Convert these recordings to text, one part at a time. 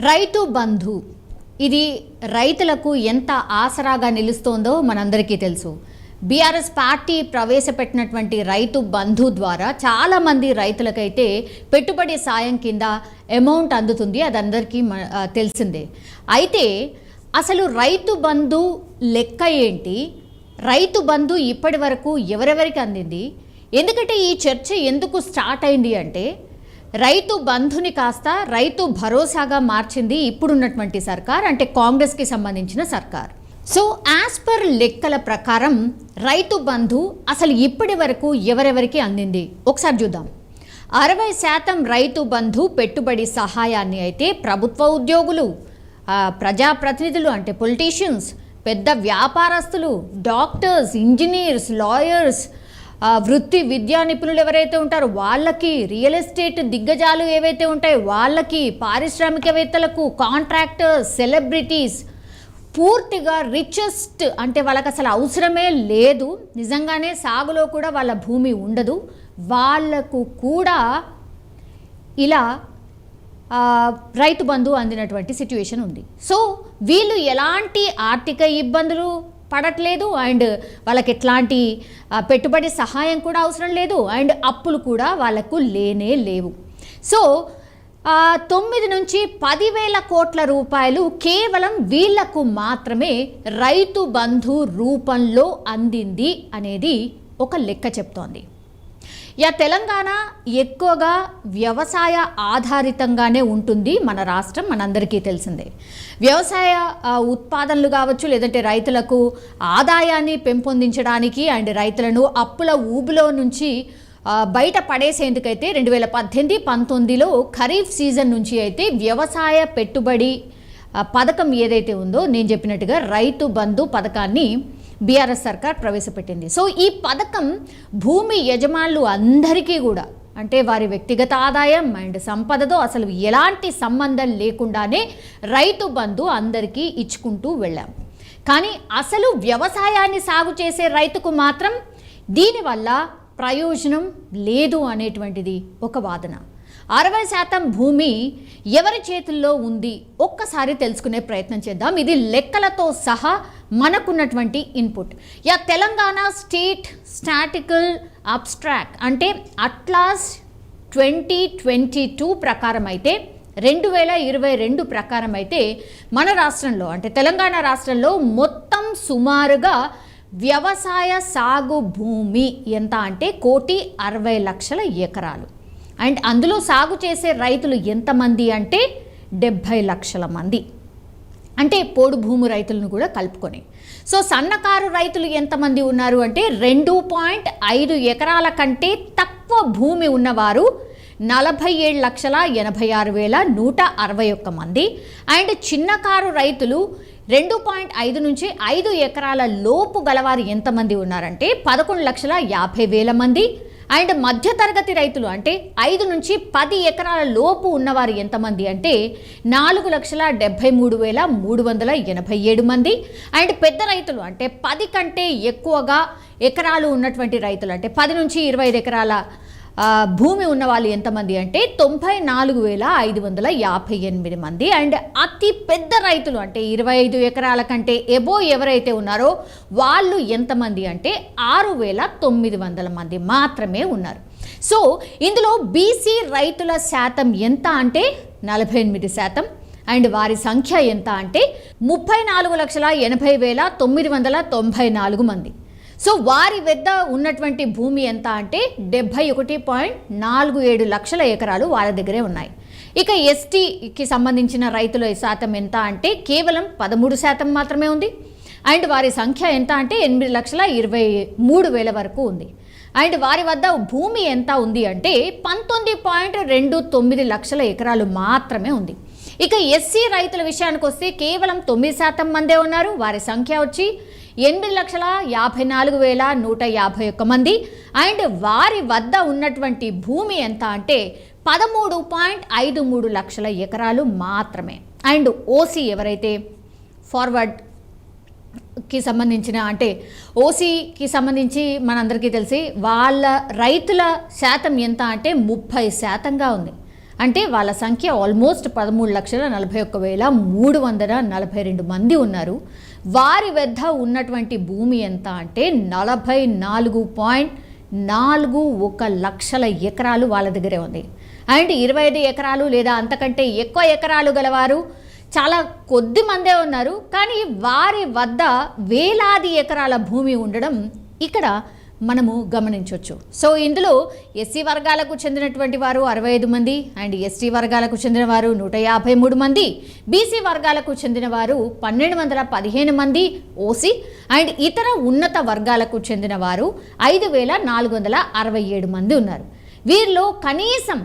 రైతు బంధు ఇది రైతులకు ఎంత ఆసరాగా నిలుస్తోందో మనందరికీ తెలుసు. బీఆర్ఎస్ పార్టీ ప్రవేశపెట్టినటువంటి రైతు బంధు ద్వారా చాలామంది రైతులకైతే పెట్టుబడి సాయం కింద అమౌంట్ అందుతుంది. అది అందరికీ తెలిసిందే. అయితే అసలు రైతు బంధు లెక్క ఏంటి, రైతు బంధు ఇప్పటి వరకు ఎవరెవరికి అందింది, ఎందుకంటే ఈ చర్చ ఎందుకు స్టార్ట్ అయింది అంటే రైతు బంధుని కాస్త రైతు భరోసాగా మార్చింది ఇప్పుడున్నటువంటి సర్కార్, అంటే కాంగ్రెస్కి సంబంధించిన సర్కార్. సో యాజ్ పర్ లెక్కల ప్రకారం రైతు బంధు అసలు ఇప్పటి వరకు ఎవరెవరికి అందింది ఒకసారి చూద్దాం. 60% రైతు బంధు పెట్టుబడి సహాయాన్ని అయితే ప్రభుత్వ ఉద్యోగులు, ప్రజాప్రతినిధులు అంటే పొలిటీషియన్స్, పెద్ద వ్యాపారస్తులు, డాక్టర్స్, ఇంజనీర్స్, లాయర్స్, వృత్తి విద్యా నిపుణులు ఎవరైతే ఉంటారో వాళ్ళకి, రియల్ ఎస్టేట్ దిగ్గజాలు ఏవైతే ఉంటాయో వాళ్ళకి, పారిశ్రామికవేత్తలకు, కాంట్రాక్టర్స్, సెలబ్రిటీస్, పూర్తిగా రిచెస్ట్ అంటే వాళ్ళకి అసలు అవసరమే లేదు, నిజంగానే సాగులో కూడా వాళ్ళ భూమి ఉండదు, వాళ్లకు కూడా ఇలా రైతు బంధు అందినటువంటి సిచ్యువేషన్ ఉంది. సో వీళ్ళు ఎలాంటి ఆర్థిక ఇబ్బందులు పడట్లేదు, అండ్ వాళ్ళకి ఎట్లాంటి పెట్టుబడి సహాయం కూడా అవసరం లేదు, అండ్ అప్పులు కూడా వాళ్ళకు లేనే లేవు. సో 9 నుంచి 10,000 కోట్ల రూపాయలు కేవలం వీళ్లకు మాత్రమే రైతు బంధు రూపంలో అందింది అనేది ఒక లెక్క చెప్తోంది. తెలంగాణ ఎక్కువగా వ్యవసాయ ఆధారితంగానే ఉంటుంది. మన రాష్ట్రం మనందరికీ తెలిసిందే. వ్యవసాయ ఉత్పాదనలు కావచ్చు, లేదంటే రైతులకు ఆదాయాన్ని పెంపొందించడానికి అండ్ రైతులను అప్పుల ఊబిలో నుంచి బయట పడేసేందుకైతే 2018-19లో ఖరీఫ్ సీజన్ నుంచి అయితే వ్యవసాయ పెట్టుబడి పథకం ఏదైతే ఉందో నేను చెప్పినట్టుగా రైతు బంధు పథకాన్ని బీఆర్ఎస్ సర్కార్ ప్రవేశపెట్టింది. సో ఈ పథకం భూమి యజమానులు అందరికీ కూడా, అంటే వారి వ్యక్తిగత ఆదాయం అండ్ సంపదతో అసలు ఎలాంటి సంబంధం లేకుండానే రైతు బంధు అందరికీ ఇచ్చుకుంటూ వెళ్ళాం. కానీ అసలు వ్యవసాయాన్ని సాగు చేసే రైతుకు మాత్రం దీనివల్ల ప్రయోజనం లేదు అనేటువంటిది ఒక వాదన. 60% భూమి ఎవరి చేతుల్లో ఉంది ఒక్కసారి తెలుసుకునే ప్రయత్నం చేద్దాం. ఇది లెక్కలతో సహా మనకున్నటువంటి input. Telangana state statistical abstract అంటే అట్లాస్ 2022 ప్రకారం అయితే 2022 ప్రకారం అయితే మన రాష్ట్రంలో అంటే తెలంగాణ రాష్ట్రంలో మొత్తం సుమారుగా వ్యవసాయ సాగు భూమి ఎంత అంటే 1,60,00,000 ఎకరాలు. అండ్ అందులో సాగు చేసే రైతులు ఎంతమంది అంటే 70 లక్షల మంది, అంటే పోడు భూమి రైతులను కూడా కలుపుకొని. సో సన్నకారు రైతులు ఎంతమంది ఉన్నారు అంటే 2.5 ఎకరాల కంటే తక్కువ భూమి ఉన్నవారు 47,86,161 మంది. అండ్ చిన్నకారు రైతులు 2.5 నుంచి 5 ఎకరాల లోపు గలవారు ఎంతమంది ఉన్నారంటే 11,50,000 మంది. అండ్ మధ్యతరగతి రైతులు అంటే 5 నుంచి 10 ఎకరాల లోపు ఉన్నవారు ఎంతమంది అంటే 4,73,387 మంది. అండ్ పెద్ద రైతులు అంటే 10 కంటే ఎక్కువగా ఎకరాలు ఉన్నటువంటి రైతులు అంటే 10 నుంచి 25 ఎకరాల భూమి ఉన్న వాళ్ళు ఎంతమంది అంటే 94,558 మంది. అండ్ అతి పెద్ద రైతులు అంటే 25 ఎకరాల కంటే ఎబో ఎవరైతే ఉన్నారో వాళ్ళు ఎంతమంది అంటే 6,900 మంది మాత్రమే ఉన్నారు. సో ఇందులో బీసీ రైతుల శాతం ఎంత అంటే 48%. అండ్ వారి సంఖ్య ఎంత అంటే 34,80,994 మంది. సో వారి వద్ద ఉన్నటువంటి భూమి ఎంత అంటే 71.47 లక్షల ఎకరాలు వాళ్ళ దగ్గరే ఉన్నాయి. ఇక ఎస్టీకి సంబంధించిన రైతుల శాతం ఎంత అంటే కేవలం 13% మాత్రమే ఉంది. అండ్ వారి సంఖ్య ఎంత అంటే 8,23,000 వరకు ఉంది. అండ్ వారి వద్ద భూమి ఎంత ఉంది అంటే 19.29 లక్షల ఎకరాలు మాత్రమే ఉంది. ఇక ఎస్సీ రైతుల విషయానికి వస్తే కేవలం 9% మందే ఉన్నారు. వారి సంఖ్య వచ్చి 8,54,151 మంది. అండ్ వారి వద్ద ఉన్నటువంటి భూమి ఎంత అంటే 13.53 లక్షల ఎకరాలు మాత్రమే. అండ్ ఓసీ ఎవరైతే ఫార్వర్డ్కి సంబంధించిన అంటే ఓసీకి సంబంధించి మనందరికీ తెలిసి వాళ్ళ రైతుల శాతం ఎంత అంటే 30%గా ఉంది. అంటే వాళ్ళ సంఖ్య ఆల్మోస్ట్ 13,41,342 మంది ఉన్నారు. వారి వద్ద ఉన్నటువంటి భూమి ఎంత అంటే 44.41 లక్షల ఎకరాలు వాళ్ళ దగ్గరే ఉంది. అండ్ 25 ఎకరాలు లేదా అంతకంటే ఎక్కువ ఎకరాలు గలవారు చాలా కొద్ది మందే ఉన్నారు. కానీ వారి వద్ద వేలాది ఎకరాల భూమి ఉండడం ఇక్కడ మనము గమనించవచ్చు. సో ఇందులో ఎస్సీ వర్గాలకు చెందినటువంటి వారు 65 మంది, అండ్ ఎస్టీ వర్గాలకు చెందిన వారు 153 మంది, బీసీ వర్గాలకు చెందిన వారు 1215 మంది, ఓసీ అండ్ ఇతర ఉన్నత వర్గాలకు చెందిన వారు 5467 మంది ఉన్నారు. వీరిలో కనీసం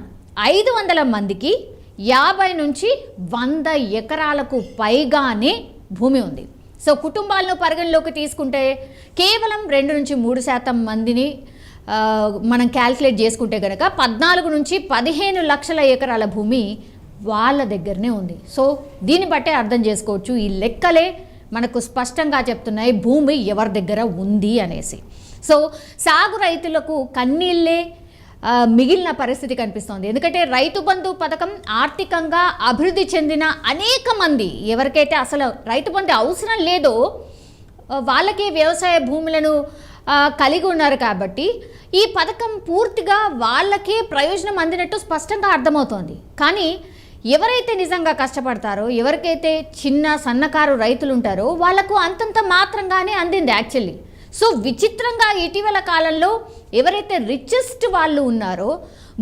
500 మందికి 50 నుంచి 100 ఎకరాలకు పైగానే భూమి ఉంది. సో కుటుంబాలను పరిగణలోకి తీసుకుంటే కేవలం 2 నుంచి 3% మందిని మనం క్యాల్కులేట్ చేసుకుంటే కనుక 14 నుంచి 15 లక్షల ఎకరాల భూమి వాళ్ళ దగ్గరనే ఉంది. సో దీన్ని బట్టే అర్థం చేసుకోవచ్చు, ఈ లెక్కలే మనకు స్పష్టంగా చెప్తున్నాయి భూమి ఎవరి దగ్గర ఉంది అనేసి. సో సాగు రైతులకు కన్నీళ్ళే మిగిలిన పరిస్థితి కనిపిస్తోంది. ఎందుకంటే రైతు బంధు పథకం ఆర్థికంగా అభివృద్ధి చెందిన అనేక మంది, ఎవరికైతే అసలు రైతు బంధు అవసరం లేదో వాళ్ళకే వ్యవసాయ భూములను కలిగి ఉన్నారు కాబట్టి ఈ పథకం పూర్తిగా వాళ్ళకే ప్రయోజనం అందినట్టు స్పష్టంగా అర్థమవుతోంది. కానీ ఎవరైతే నిజంగా కష్టపడతారో, ఎవరికైతే చిన్న సన్నకారు రైతులు ఉంటారో వాళ్ళకు అంతంత మాత్రంగానే అందింది యాక్చువల్లీ. సో విచిత్రంగా ఇటీవల కాలంలో ఎవరైతే రిచెస్ట్ వాళ్ళు ఉన్నారో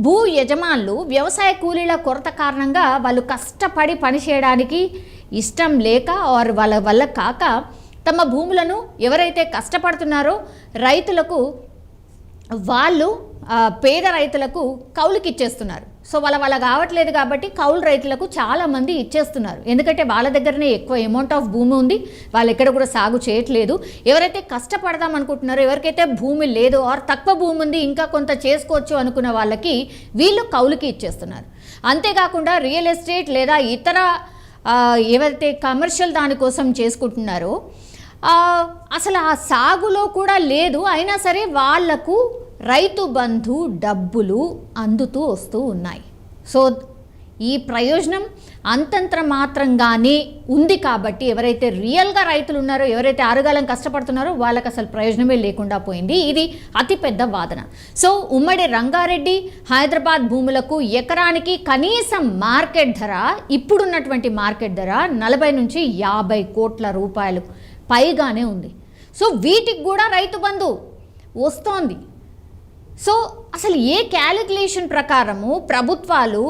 భూ యజమానులు వ్యవసాయ కూలీల కొరత కారణంగా వాళ్ళు కష్టపడి పనిచేయడానికి ఇష్టం లేక ఆర్ వాళ్ళ వల్ల కాక తమ భూములను ఎవరైతే కష్టపడుతున్నారో రైతులకు వాళ్ళు పేద రైతులకు కౌలుకి ఇచ్చేస్తున్నారు. సో వాళ్ళ కావట్లేదు కాబట్టి కౌలు రైతులకు చాలామంది ఇచ్చేస్తున్నారు. ఎందుకంటే వాళ్ళ దగ్గరనే ఎక్కువ అమౌంట్ ఆఫ్ భూమి ఉంది, వాళ్ళు ఎక్కడ కూడా సాగు చేయట్లేదు. ఎవరైతే కష్టపడదాం అనుకుంటున్నారో, ఎవరికైతే భూమి లేదో ఆర్ తక్కువ భూమి ఉంది ఇంకా కొంత చేసుకోవచ్చు అనుకున్న వాళ్ళకి వీళ్ళు కౌలుకి ఇచ్చేస్తున్నారు. అంతేకాకుండా రియల్ ఎస్టేట్ లేదా ఇతర ఏవైతే కమర్షియల్ దానికోసం చేసుకుంటున్నారో అసలు ఆ సాగులో కూడా లేదు, అయినా సరే వాళ్లకు రైతు బంధు డబ్బులు అందుతూ వస్తూ ఉన్నాయి. సో ఈ ప్రయోజనం అంతంత మాత్రంగానే ఉంది కాబట్టి ఎవరైతే రియల్గా రైతులు ఉన్నారో, ఎవరైతే ఆరుగాలం కష్టపడుతున్నారో వాళ్ళకి అసలు ప్రయోజనమే లేకుండా పోయింది. ఇది అతిపెద్ద వాదన. సో ఉమ్మడి రంగారెడ్డి, హైదరాబాద్ భూములకు ఎకరానికి కనీసం మార్కెట్ ధర, ఇప్పుడున్నటువంటి మార్కెట్ ధర 40 నుంచి 50 కోట్ల రూపాయలు పైగానే ఉంది. సో వీటికి కూడా రైతు బంధు వస్తోంది. సో అసలు ఏ క్యాలిక్యులేషన్ ప్రకారము ప్రభుత్వాలు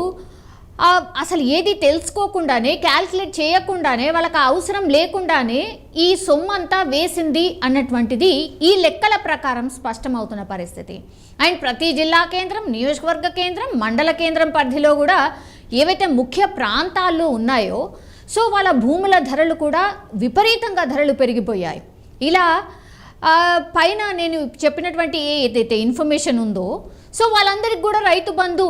అసలు ఏది తెలుసుకోకుండానే, క్యాల్కులేట్ చేయకుండానే, వాళ్ళకి అవసరం లేకుండానే ఈ సొమ్మంతా వేసింది అన్నటువంటిది ఈ లెక్కల ప్రకారం స్పష్టమవుతున్న పరిస్థితి. అండ్ ప్రతి జిల్లా కేంద్రం, నియోజకవర్గ కేంద్రం, మండల కేంద్రం పరిధిలో కూడా ఏవైతే ముఖ్య ప్రాంతాల్లో ఉన్నాయో సో వాళ్ళ భూముల ధరలు కూడా విపరీతంగా ధరలు పెరిగిపోయాయి. ఇలా పైన నేను చెప్పినటువంటి ఏదైతే ఇన్ఫర్మేషన్ ఉందో సో వాళ్ళందరికీ కూడా రైతు బంధు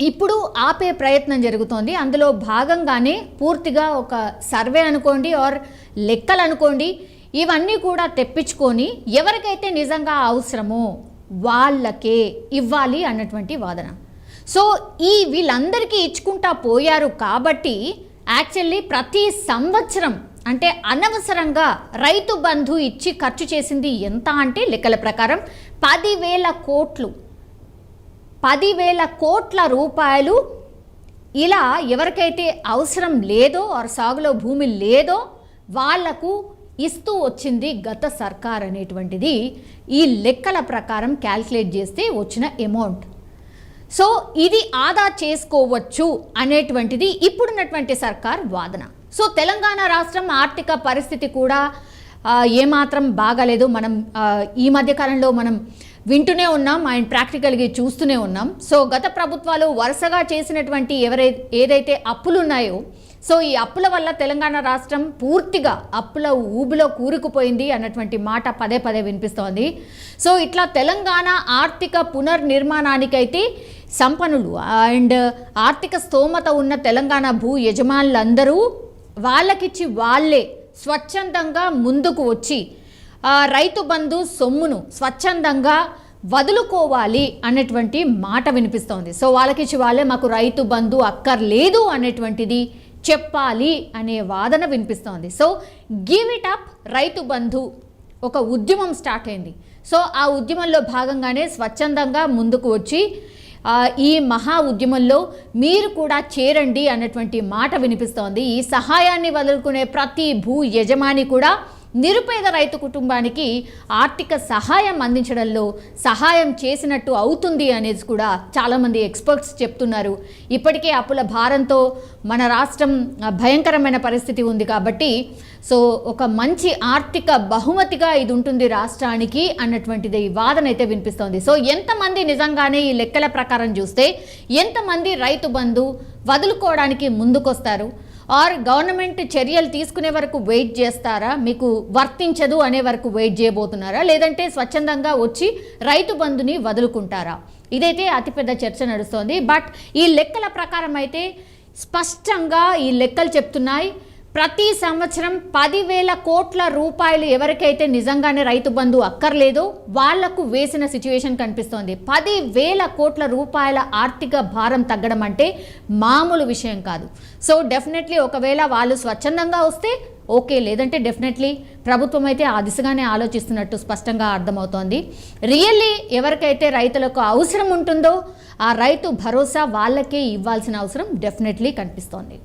ఇప్పుడు ఆపే ప్రయత్నం జరుగుతోంది. అందులో భాగంగానే పూర్తిగా ఒక సర్వే అనుకోండి ఆర్ లెక్కలు అనుకోండి, ఇవన్నీ కూడా తెప్పించుకొని ఎవరికైతే నిజంగా అవసరమో వాళ్ళకే ఇవ్వాలి అన్నటువంటి వాదన. సో వీళ్ళందరికీ ఇచ్చుకుంటా పోయారు కాబట్టి యాక్చువల్లీ ప్రతి సంవత్సరం అంటే అనవసరంగా రైతు బంధు ఇచ్చి ఖర్చు చేసింది ఎంత అంటే లెక్కల ప్రకారం 10,000 కోట్ల రూపాయలు ఇలా ఎవరికైతే అవసరం లేదో ఆర్ సాగులో భూమి లేదో వాళ్లకు ఇస్తూ వచ్చింది గత సర్కార్ అనేటువంటిది ఈ లెక్కల ప్రకారం క్యాల్కులేట్ చేస్తే వచ్చిన అమౌంట్. సో ఇది ఆదా చేసుకోవచ్చు అనేటువంటిది ఇప్పుడున్నటువంటి సర్కార్ వాదన. సో తెలంగాణ రాష్ట్రం ఆర్థిక పరిస్థితి కూడా ఏమాత్రం బాగాలేదు. మనం ఈ మధ్యకాలంలో మనం వింటూనే ఉన్నాం అండ్ ప్రాక్టికల్గా చూస్తూనే ఉన్నాం. సో గత ప్రభుత్వాలు వరుసగా చేసినటువంటి ఏదైతే అప్పులు ఉన్నాయో సో ఈ అప్పుల వల్ల తెలంగాణ రాష్ట్రం పూర్తిగా అప్పుల ఊబిలో కూరుకుపోయింది అన్నటువంటి మాట పదే పదే వినిపిస్తోంది. సో ఇట్లా తెలంగాణ ఆర్థిక పునర్నిర్మాణానికైతే సంపన్నులు అండ్ ఆర్థిక స్తోమత ఉన్న తెలంగాణ భూ యజమానులందరూ వాళ్ళకిచ్చి వాళ్ళే స్వచ్ఛందంగా ముందుకు వచ్చి రైతు బంధు సొమ్మును స్వచ్ఛందంగా వదులుకోవాలి అనేటువంటి మాట వినిపిస్తోంది. సో వాళ్ళకిచ్చి వాళ్ళే మాకు రైతు బంధు అక్కర్లేదు అనేటువంటిది చెప్పాలి అనే వాదన వినిపిస్తోంది. So give it up Rythu Bandhu ఒక ఉద్యమం స్టార్ట్ అయింది. సో ఆ ఉద్యమంలో భాగంగానే స్వచ్ఛందంగా ముందుకు వచ్చి ఈ మహా ఉద్యమంలో మీరు కూడా చేరండి అన్నటువంటి మాట వినిపిస్తోంది. ఈ సహాయాన్ని వదులుకునే ప్రతి భూ యజమాని కూడా నిరుపేద రైతు కుటుంబానికి ఆర్థిక సహాయం అందించడంలో సహాయం చేసినట్టు అవుతుంది అనేది కూడా చాలామంది ఎక్స్పర్ట్స్ చెప్తున్నారు. ఇప్పటికే అప్పుల భారంతో మన రాష్ట్రం భయంకరమైన పరిస్థితి ఉంది కాబట్టి సో ఒక మంచి ఆర్థిక బహుమతిగా ఇది ఉంటుంది రాష్ట్రానికి అన్నటువంటిది వాదన అయితే వినిపిస్తోంది. సో ఎంతమంది నిజంగానే ఈ లెక్కల ప్రకారం చూస్తే ఎంతమంది రైతు బంధు వదులుకోవడానికి ముందుకొస్తారు? ఆర్ గవర్నమెంట్ చర్యలు తీసుకునే వరకు వెయిట్ చేస్తారా? మీకు వర్తించదు అనే వరకు వెయిట్ చేయబోతున్నారా? లేదంటే స్వచ్ఛందంగా వచ్చి రైతు బంధుని వదులుకుంటారా? ఇదైతే అతిపెద్ద చర్చ నడుస్తోంది. బట్ ఈ లెక్కల ప్రకారం అయితే స్పష్టంగా ఈ లెక్కలు చెప్తున్నాయి. ప్రతి సంవత్సరం 10,000 కోట్ల రూపాయలు ఎవరికైతే నిజంగానే రైతు బంధు అక్కర్లేదో వాళ్లకు వేసిన సిచ్యువేషన్ కనిపిస్తోంది. 10,000 కోట్ల రూపాయల ఆర్థిక భారం తగ్గడం అంటే మామూలు విషయం కాదు. సో డెఫినెట్లీ ఒకవేళ వాళ్ళు స్వచ్ఛందంగా వస్తే ఓకే, లేదంటే డెఫినెట్లీ ప్రభుత్వం అయితే ఆ దిశగానే ఆలోచిస్తున్నట్టు స్పష్టంగా అర్థమవుతోంది. రియల్లీ ఎవరికైతే రైతులకు అవసరం ఉంటుందో ఆ రైతు భరోసా వాళ్ళకే ఇవ్వాల్సిన అవసరం డెఫినెట్లీ కనిపిస్తోంది.